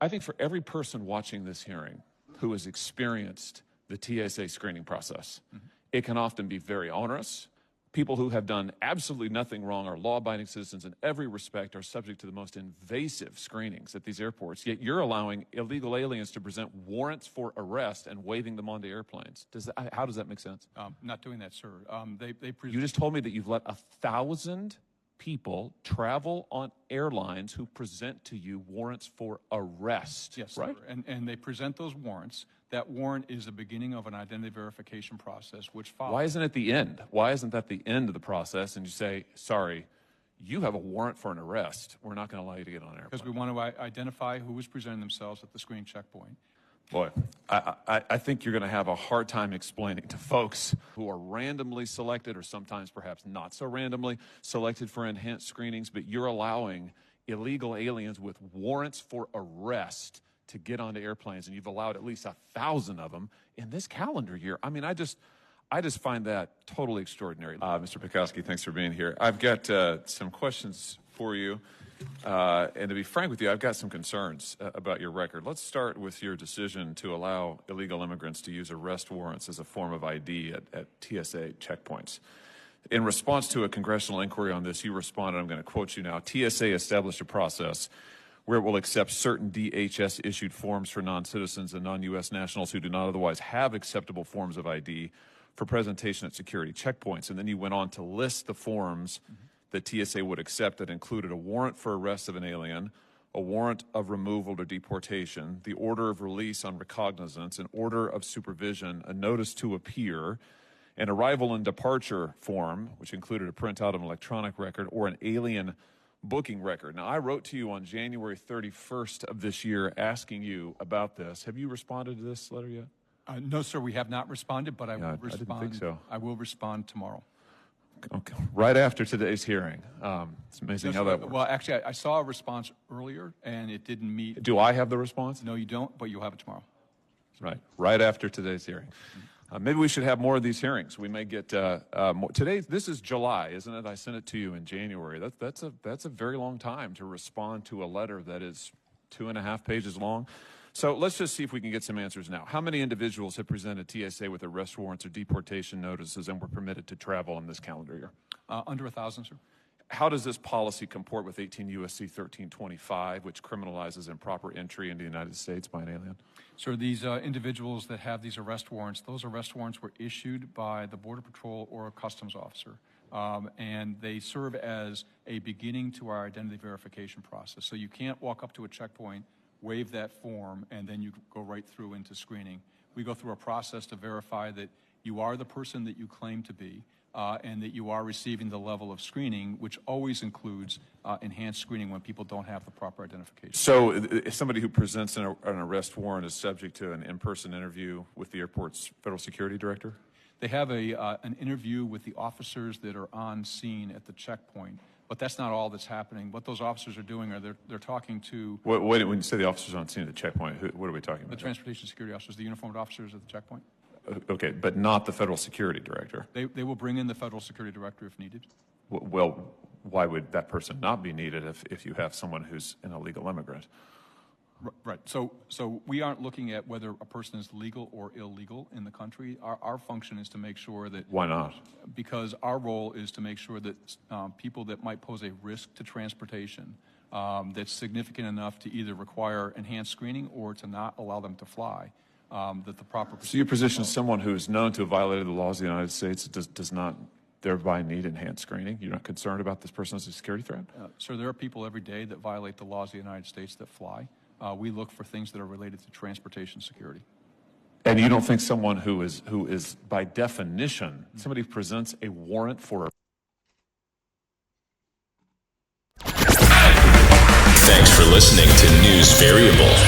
I think for every person watching this hearing who has experienced the TSA screening process, it can often be very onerous. People who have done absolutely nothing wrong are law-abiding citizens in every respect, are subject to the most invasive screenings at these airports. Yet you're allowing illegal aliens to present warrants for arrest and waving them onto airplanes. How does that make sense? Not doing that, sir. You just told me that you've let 1,000 people travel on airlines who present to you warrants for arrest. Yes, right? sir. And they present those warrants. That warrant is the beginning of an identity verification process, which follows. Why isn't it the end? Why isn't that the end of the process? And you say, sorry, you have a warrant for an arrest. We're not going to allow you to get on an airplane. Because we want to identify who is presenting themselves at the screening checkpoint. Boy, I think you're going to have a hard time explaining to folks who are randomly selected, or sometimes perhaps not so randomly selected for enhanced screenings, but you're allowing illegal aliens with warrants for arrest to get onto airplanes, and you've allowed at least 1,000 of them in this calendar year. I mean, I just find that totally extraordinary. Mr. Pekoski, thanks for being here. I've got some questions for you. And to be frank with you, I've got some concerns about your record. Let's start with your decision to allow illegal immigrants to use arrest warrants as a form of ID at TSA checkpoints. In response to a congressional inquiry on this, you responded, I'm going to quote you now, TSA established a process where it will accept certain DHS-issued forms for non-citizens and non-U.S. nationals who do not otherwise have acceptable forms of ID for presentation at security checkpoints. And then you went on to list the forms that TSA would accept that included a warrant for arrest of an alien, a warrant of removal or deportation, the order of release on recognizance, an order of supervision, a notice to appear, an arrival and departure form, which included a printout of an electronic record, or an alien booking record. Now, I wrote to you on January 31st of this year asking you about this. Have you responded to this letter yet? No, sir, we have not responded, but I will respond. I didn't think so. I will respond tomorrow. Okay. Right after today's hearing. It's amazing how that works. Well, actually, I saw a response earlier, and it didn't meet. Do I have the response? No, you don't, but you'll have it tomorrow. Right after today's hearing. Maybe we should have more of these hearings. We may get more. Today, this is July, isn't it? I sent it to you in January. That's a very long time to respond to a letter that is 2.5 pages long. So let's just see if we can get some answers now. How many individuals have presented TSA with arrest warrants or deportation notices and were permitted to travel in this calendar year? Under 1,000, sir. How does this policy comport with 18 U.S.C. 1325, which criminalizes improper entry into the United States by an alien? Sir, these individuals that have these arrest warrants, those arrest warrants were issued by the Border Patrol or a customs officer. And they serve as a beginning to our identity verification process. So you can't walk up to a checkpoint, wave that form, and then you go right through into screening. We go through a process to verify that you are the person that you claim to be, and that you are receiving the level of screening, which always includes enhanced screening when people don't have the proper identification. So if somebody who presents an arrest warrant is subject to an in-person interview with the airport's federal security director? They have an interview with the officers that are on scene at the checkpoint, but that's not all that's happening. What those officers are doing are they're talking to... When you say the officers on scene at the checkpoint, what are we talking about? The transportation security officers, the uniformed officers at the checkpoint. Okay, but not the federal security director. They will bring in the federal security director if needed. Well, why would that person not be needed if you have someone who's an illegal immigrant? Right. So we aren't looking at whether a person is legal or illegal in the country. Our function is to make sure that... Why not? Because our role is to make sure that people that might pose a risk to transportation that's significant enough to either require enhanced screening or to not allow them to fly, that the proper... So your position is someone who is known to have violated the laws of the United States does not thereby need enhanced screening? You're not concerned about this person as a security threat? Sir, there are people every day that violate the laws of the United States that fly. We look for things that are related to transportation security. And you don't think someone who is by definition, somebody who presents a warrant for... Thanks for listening to News Variable.